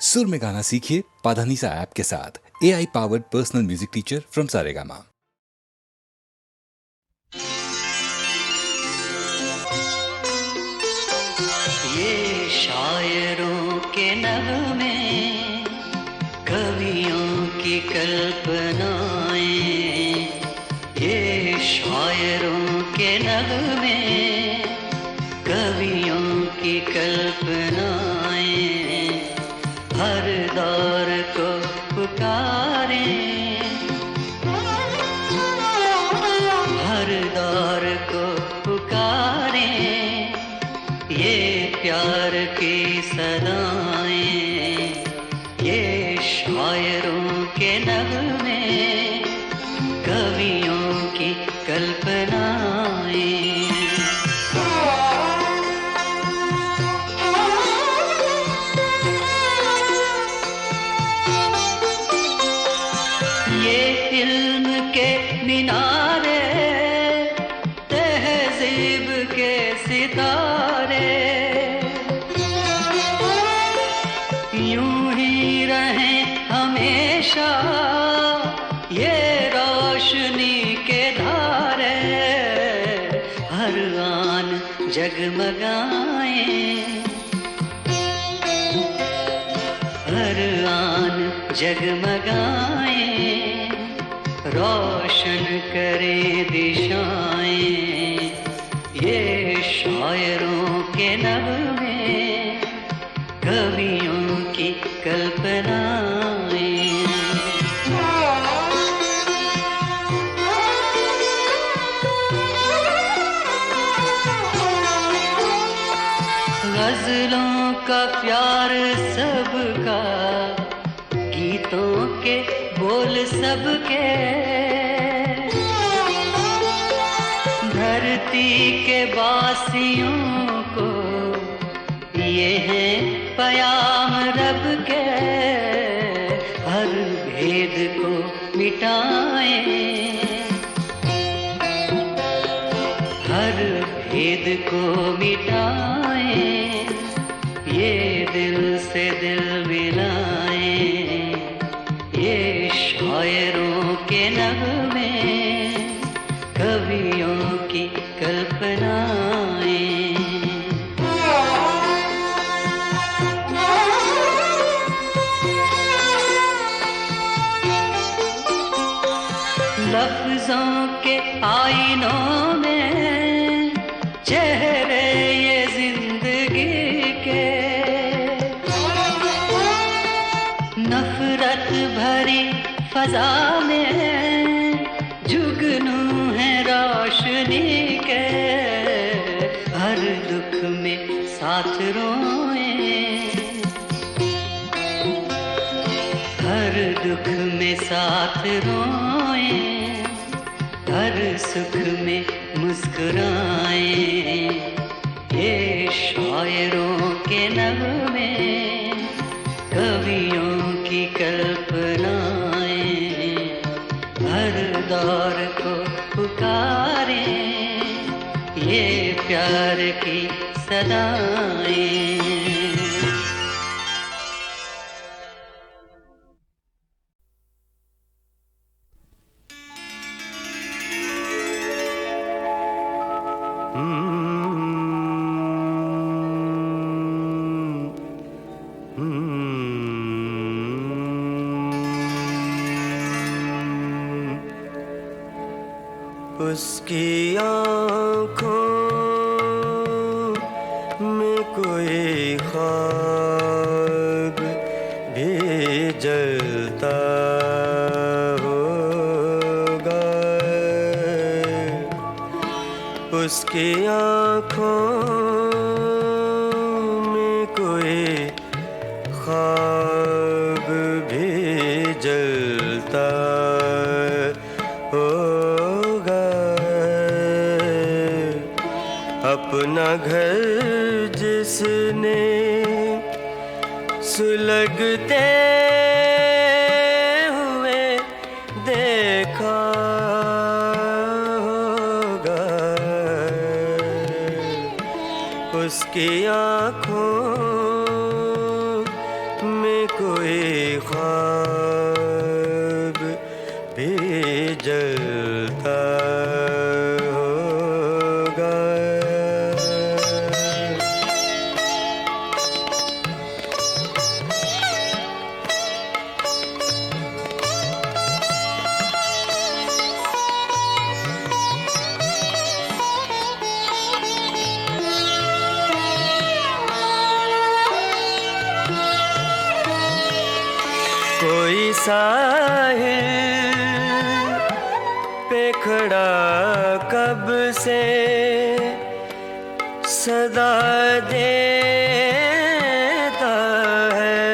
सुर में गाना सीखिए पाधानीसा ऐप के साथ। AI powered personal music teacher from Saregama. ये शायरों के नगमे, कवियों की कल्पनाएं। ये शायरों के नगमे, कवियों की कल्पनाएं। हर दौर को पुकारे, हर दौर को पुकारे। ये प्यार की सदाएं, ये शायरों के नगमे, कवियों की कल्पनाएं। ये इल्म के मीनारे, तहजीब के सितारे, यूं ही रहें हमेशा ये रोशनी के धारे। हर आन जगमगाए, हर आन जगमगाए। रोशन करे दिशाएं, ये शायरों के नगमे, कवियों की कल्पनाएं। गजलों का प्यार सबका, गीतों के बोल सबके, धरती के वासियों को ये है पयाम रब के। हर भेद को मिटाए, हर भेद को मिटाए। ये दिल से दिल मिलाए, ये शायरों के नगमे, कवियों की कल्पनाएं। लफ्जों के आईनों में चेहरे ये जिंदगी के, नफरत भरी फजा में जुगनू है रोशनी के। हर दुख में साथ रोए, हर दुख में साथ रोए। हर सुख में मुस्कुराए, ये शायरों के नगमे, कवियों की कल्पनाएं। हर दौर को पुकारे, ये प्यार की सदाएं। उसकी आँखों में कोई ख्वाब भी जलता होगा। उसकी आँखों में कोई ख्वाब भी जलता होगा। अपना घर जिसने सुलगते हुए देखा होगा, उसकी आँखों में कोई ख्वाब भी जलता होगा। कोई साहिल पे खड़ा कब से सदा देता है।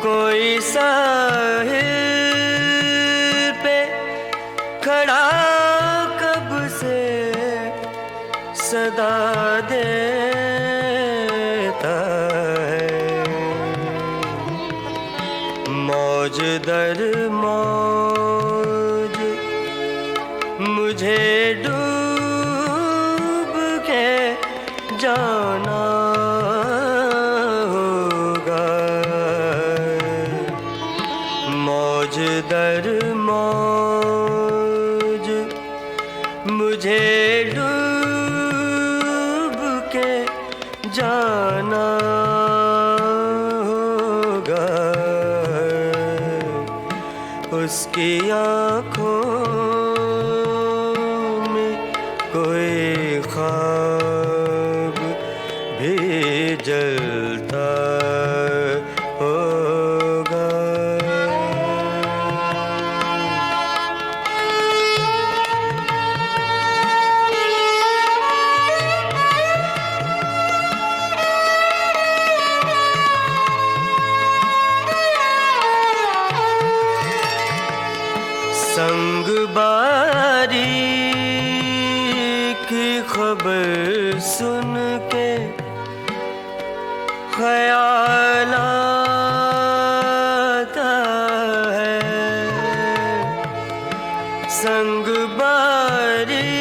कोई साहिल पे खड़ा कब से सदा देता है। मौज दर मौज मुझे डूब के जाना होगा। मौज दर मौज मुझे डूब के जाना होगा। उसकी आँखों में कोई ख्वाब भी जलता होगा। संग बारी की खबर सुन के ख्याल आता है। संग बारी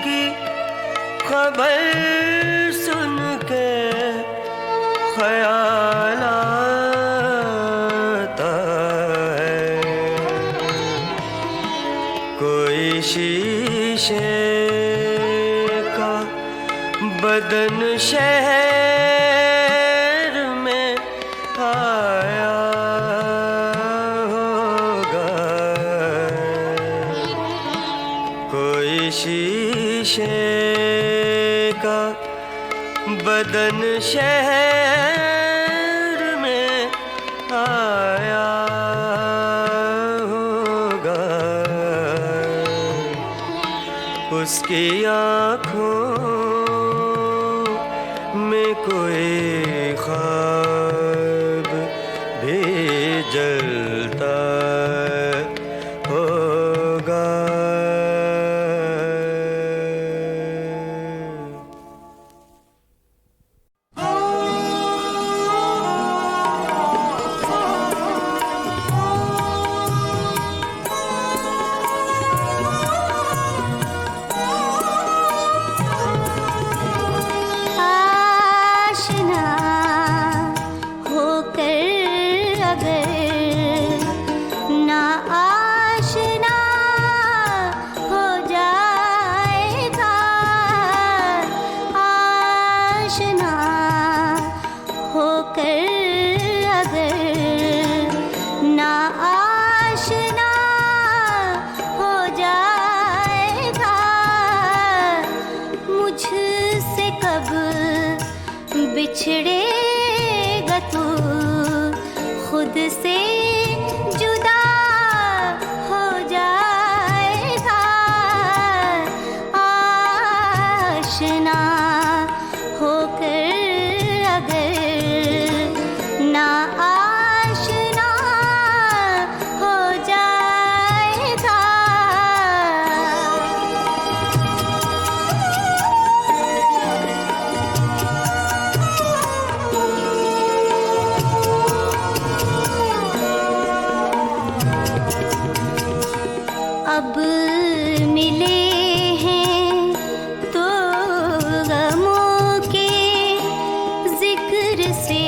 की खबर सुन के ख्याल आता है। कोई शीशे का बदन शहर में आया होगा। कोई शीशे का बदन शहर में आया होगा। उसकी आँखों में कोई ख्वाब भी जलता होगा। बिछड़ेगा तू खुद से जुदा हो जाएगा। आशना होकर अगर ना आशना हो जाएगा। जिक्र से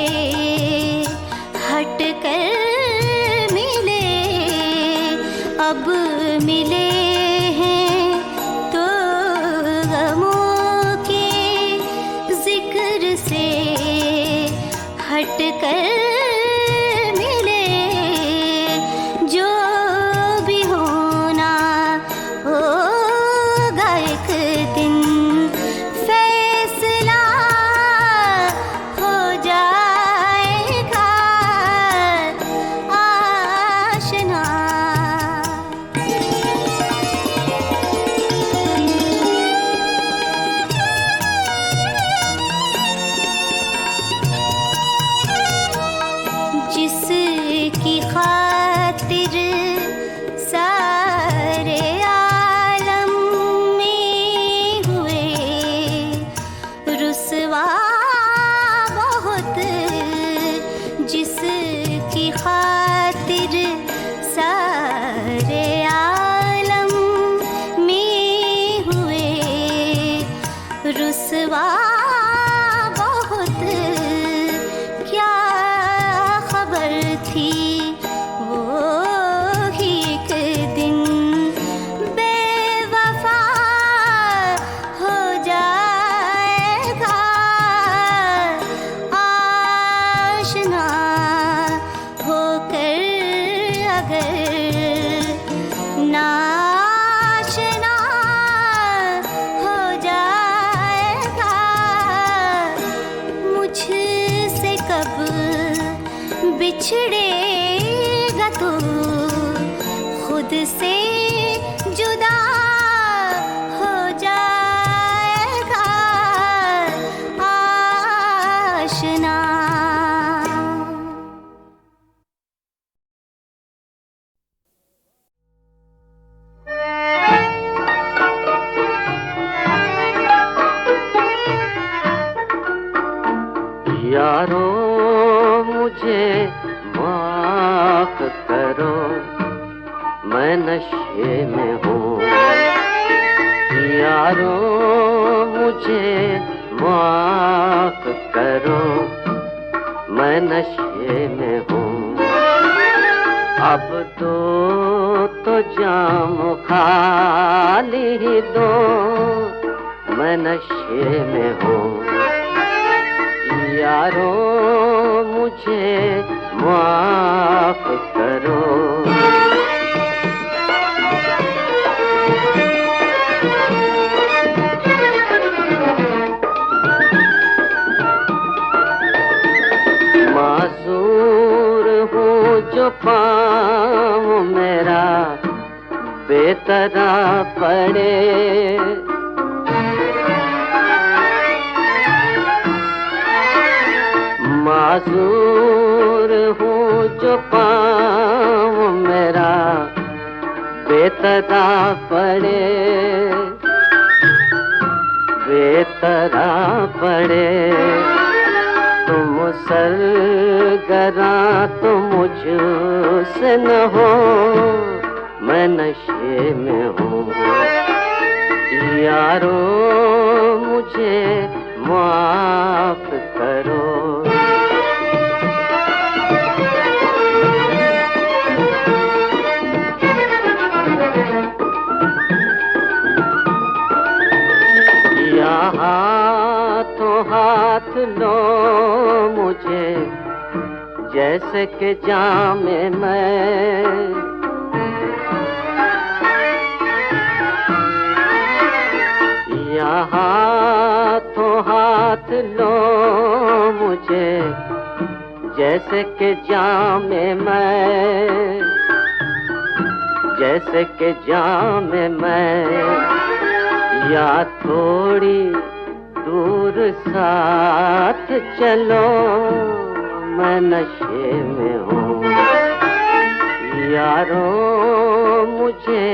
हट कर मिले, अब मिले हैं तो गमों के जिक्र से हट कर मिले। जो भी होना होगा एक दिन, फैसला हो जाएगा आशना। जिसकी खातिर सारे आलम में हुए रुसवा बहुत, जिसकी खातिर सारे आलम में हुए रुसवा बहुत। क्या खबर थी वो ही एक दिन बेवफा हो जाएगा आशना होकर अगर नाशना हो जाएगा। मुझसे कब बिछड़ेगा तू, खुद से जुदा हो जाएगा आशना। यारो मुझे माफ करो, मैं नशे में हूँ। यारो मुझे माफ करो, मैं नशे में हूँ। अब तो जाम खाली दो, मैं नशे में हूँ। यारो मुझे माफ करो। मासूर हूँ जो पाँव मेरा बेतरा पड़े, मासूर हूँ जो पाँव मेरा बेतरा पड़े, बेतरा पड़े। तुम सरगरा तो मुझसे न हो, मैं नशे में हूँ। यारो मुझे माफ करो। हाथों हाथ लो मुझे, जैसे कि जामे मैं। या हाथों हाथ लो मुझे, जैसे कि जामे मैं, जैसे कि जामे मैं। या थोड़ी दूर साथ चलो, मैं नशे में हूँ। यारो मुझे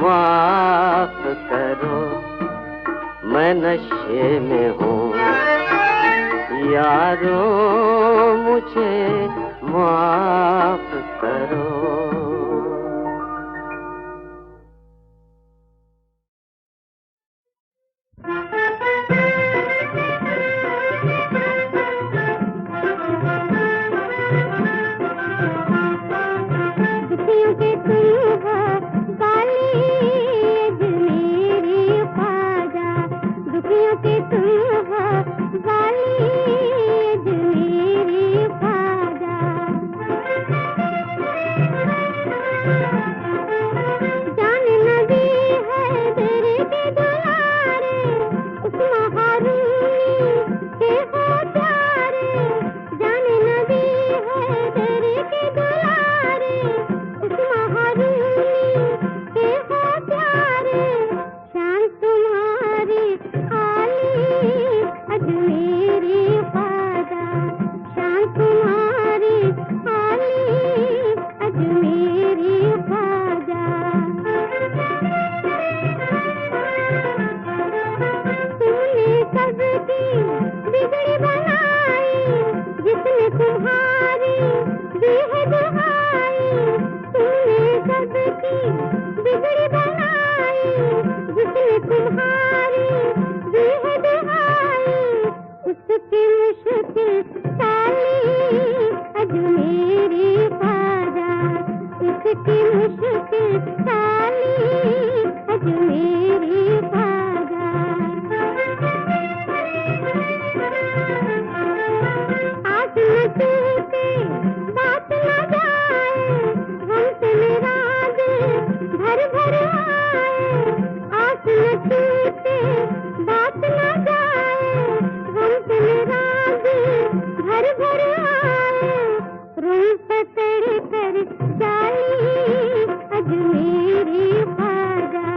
माफ करो, मैं नशे में हूँ। यारो मुझे माफ करो। दी है दुहाई, तुमने सबकी बिगड़ी बनाई, जिसने तुम्हारी दी है दुहाई, उसकी मुश्किल साली अजमेरी ख्वाजा, उसकी मुश्किल साली अजमेरी ख्वाजा। आस न टूटे बात न जाए, गम से मेरा दिल भर भर आए, आस न टूटे बात न जाए, गम से मेरा दिल भर भर आए, रूह पकड़ कर डाली अजमेरी ख्वाजा,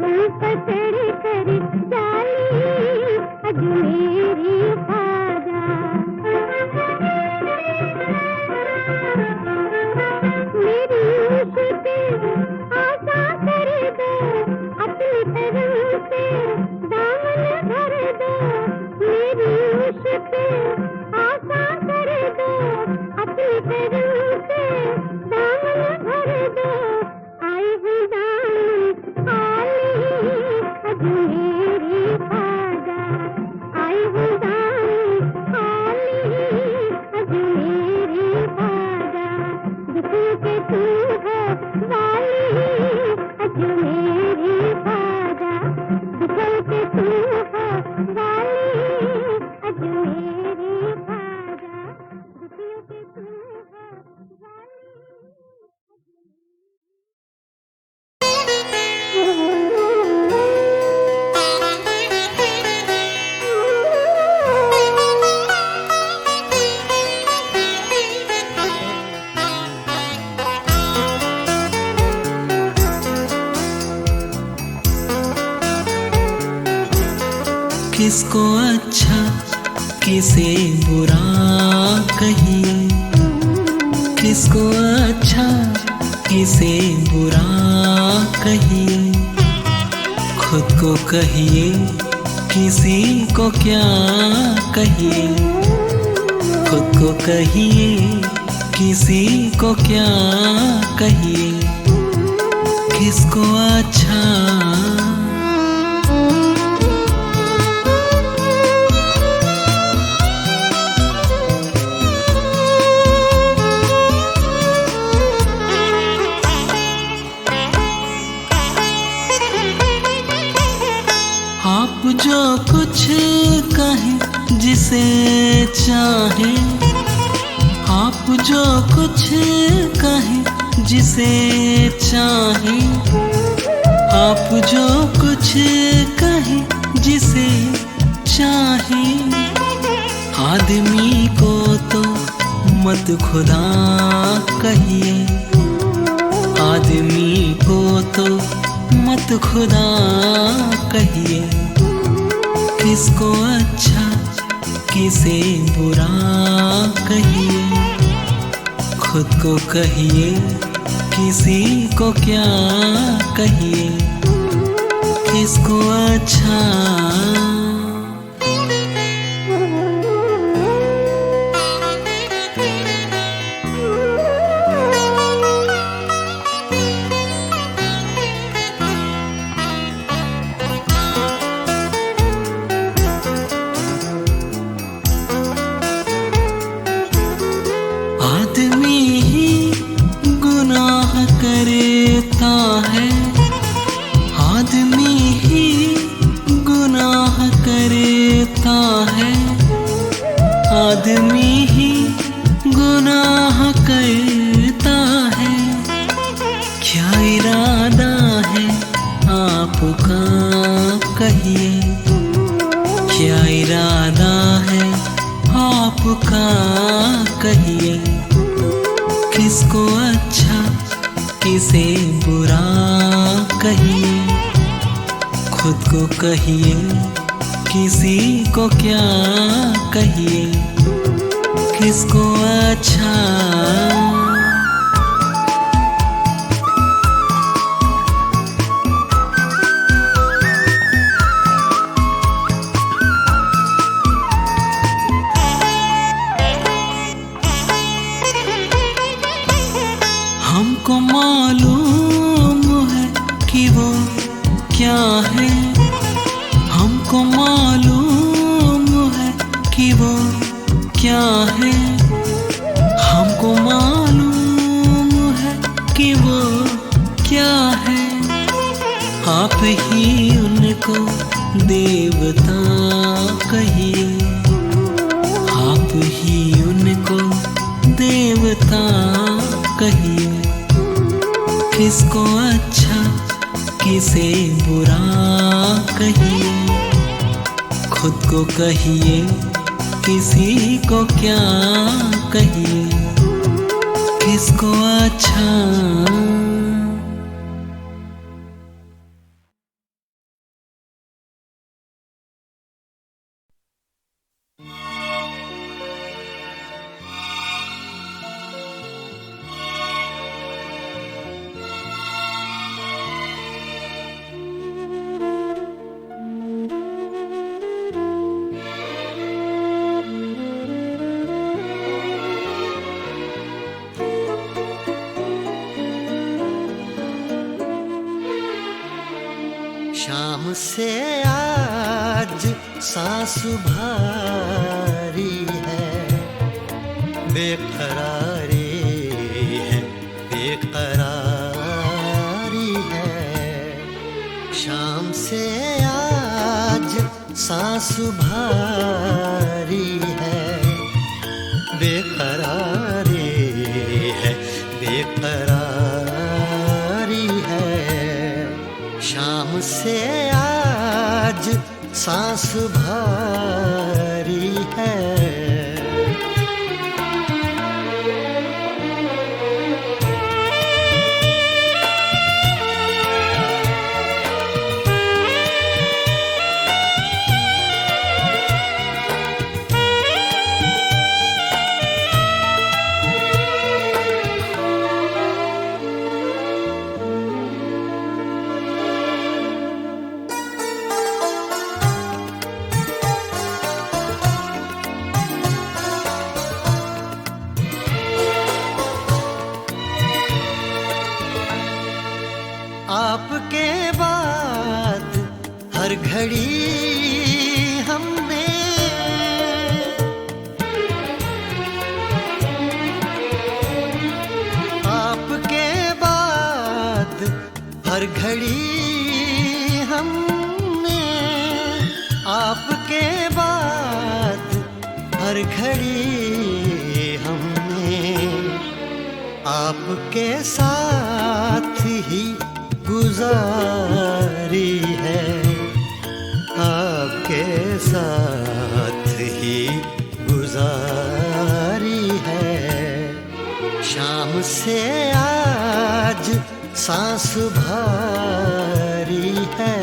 रूह पकड़ कर डाली अजमेरी ख्वाजा। मेरी मुश्किल आसान कर दो, अपनी तरफ से दामन भर दो, मेरी मुश्किल आसान कर दो, अपनी तरफ से दामन भर दो, आई हूँ दामन खाली अजमेरी ख्वाजा, आई हूँ दामन खाली अजमेरी ख्वाजा, दुखों के तू है वाली अजमेरी ख्वाजा, दुखों के तू है वाली अजमेरी ख्वाजा, दुखों के तू है किसको अच्छा किसे बुरा कहिए, किसको अच्छा किसे बुरा कहिए, खुद को कहिए किसी को क्या कहिए, खुद को कहिए किसी को क्या कहिए, किसको अच्छा आप जो कुछ कहें जिसे चाहे, आप जो कुछ कहें जिसे चाहे, आप जो कुछ कहें जिसे चाहे, आदमी को तो मत खुदा कहिए, आदमी को तो मत खुदा कहिए, किसको अच्छा किसे बुरा कहिए, खुद को कहिए किसी को क्या कहिए, किसको अच्छा करता है, आदमी ही गुनाह करता है, आदमी ही गुनाह करता है, क्या इरादा है आपका कहिए, क्या इरादा है आपका कहिए, किसको अच्छा किसे बुरा कहिए, खुद को कहिए किसी को क्या कहिए, किसको अच्छा क्या है, हमको मालूम है कि वो क्या है। आप ही उनको देवता कहिए, आप ही उनको देवता कहिए। किसको अच्छा किसे बुरा कहिए, खुद को कहिए किसी को क्या कहिए। किसको अच्छा शाम से आज सांस भारी है, बेकरारी है, बेकरारी है। शाम से आज सांस भारी है, बेकरारी है, बेकरारी है। शाम से आज सांस भारी है। आपके बाद हर घड़ी हमने आपके बाद हर घड़ी हमने आपके बाद हर घड़ी हमने आपके साथ ही गुजारी है, आपके साथ ही गुजारी है। शाम से आज सांस भारी है।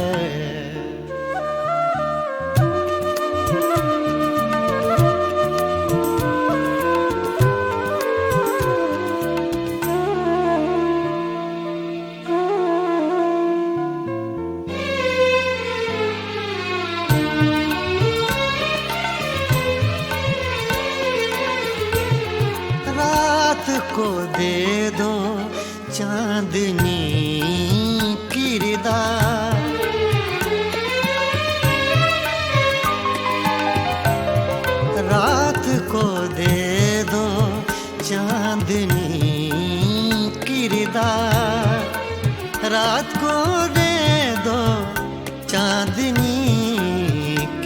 को दे दो चांदनी किरदार, रात को दे दो चांदनी किरदार, रात को दे दो चांदनी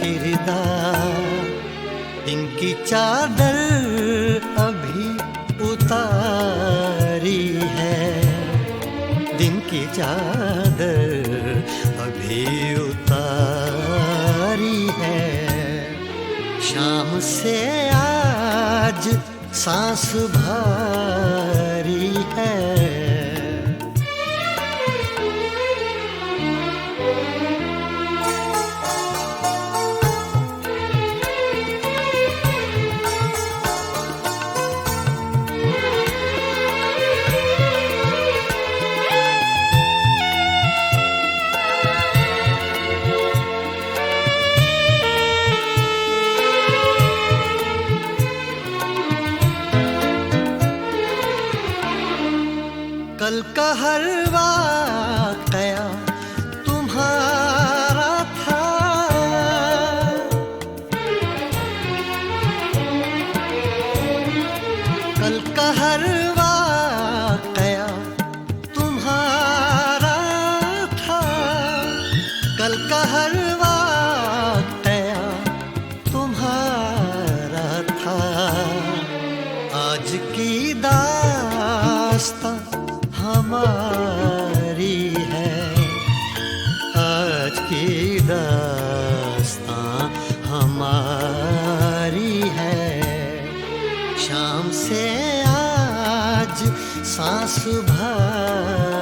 किरदार। दिन की चादर अभी उतारी है, दिन की चादर अभी उतारी है। शाम से आज सांस भारी है। कल का हर वाक़या तुम्हारा था, का हर वाकया तुम्हारा था, कल का हर वाकया तुम्हारा था। आज की दास्तां हमारी है, आज की दास्तां हमारी है। शाम से आज सांस भर